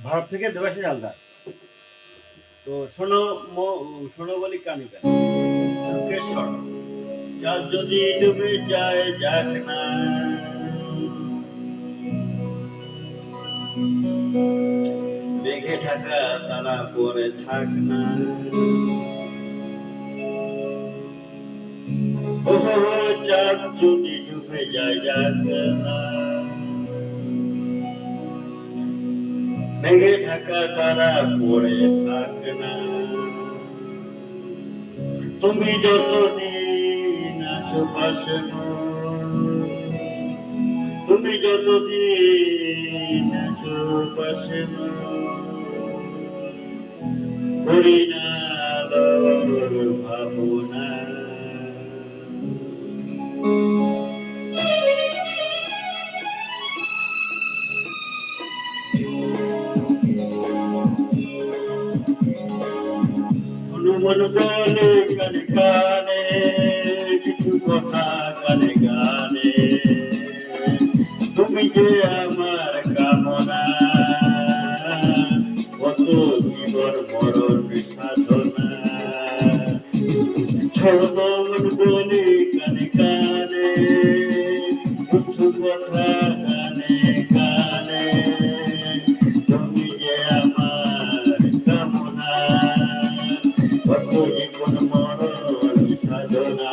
ভারত থেকে দেবাশিস হালদার। তো শোনো শোনো বলি কানে কানে দুঃখেশ্বর চাঁদ যদি ডুবে যায় যাক না, মেঘে ঢাকা তারা পরে থাক না, চাঁদ যদি ডুবে যায় যাক না, মেঘে ঢাকা তারা পড়ে থাক না, তুমি যতদিন আছো পাশে, তুমি যতদিন আছো পাশে, করি না ভাবনা। মন বলে কানে কানে কিছু কথা কানে গানে, তুমি যে আমার কামনা, কত জীবন মরণ সাধনা। মন বলে কানে কানে কিছু কথা কানে গানে, তুমি যে আমার কামনা, কত জীবন মরণ সাধনা।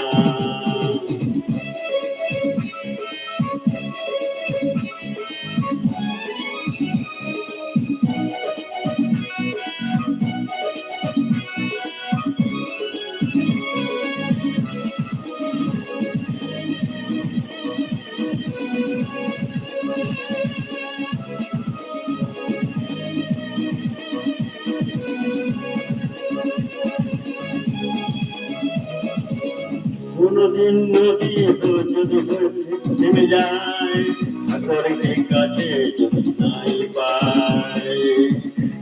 কোনদিন নদী যদি থেমে যায়, সাগরের কাছে যদি নাই পায়,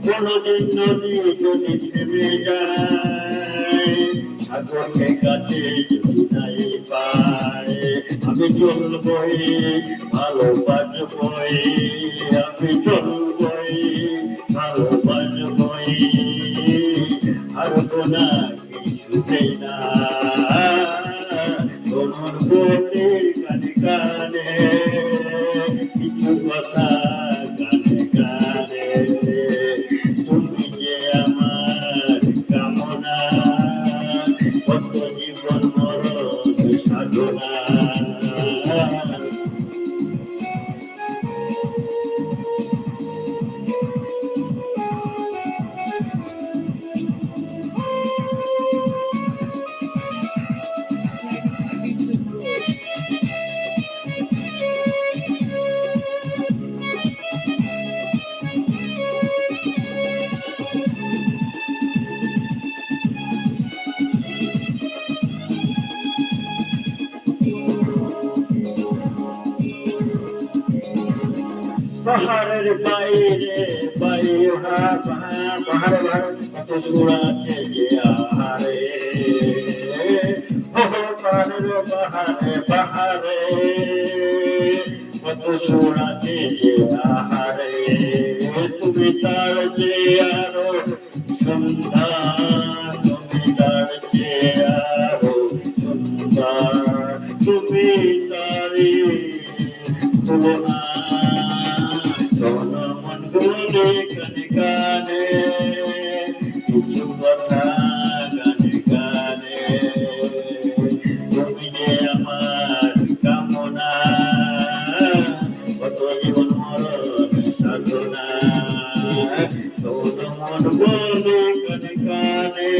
কোনদিন নদী যদি থেমে যায়, সাগরের কাছে যদি নাই পায়, আমি চলবই ভালোবাসবই, আমি চলবই ভালোবাসবই, আর কোনা কিছুতেই না। তোমার বলে কানে কানে কিছু কথা কানে কানে, তুমি যে আমার কামনা, কত জীবন মরণ সাধনা। পাহাড়ের বাইরে বাইরে পাহাড়ে কত সুর আছে যে আহারে, পাহাড়ে পাহাড়ে কত সুর আছে যে আহারে, তুমি তার যে আরো সুন্দর, তুমি তার যে আরো সুন্দর, তুমি তারি তুলনা। মন বলে কানে কানে কিছু কথা গানে গানে, তুমি যে আমার কামনা, কত জীবন মরণ সাধনা। মন বলে কানে কানে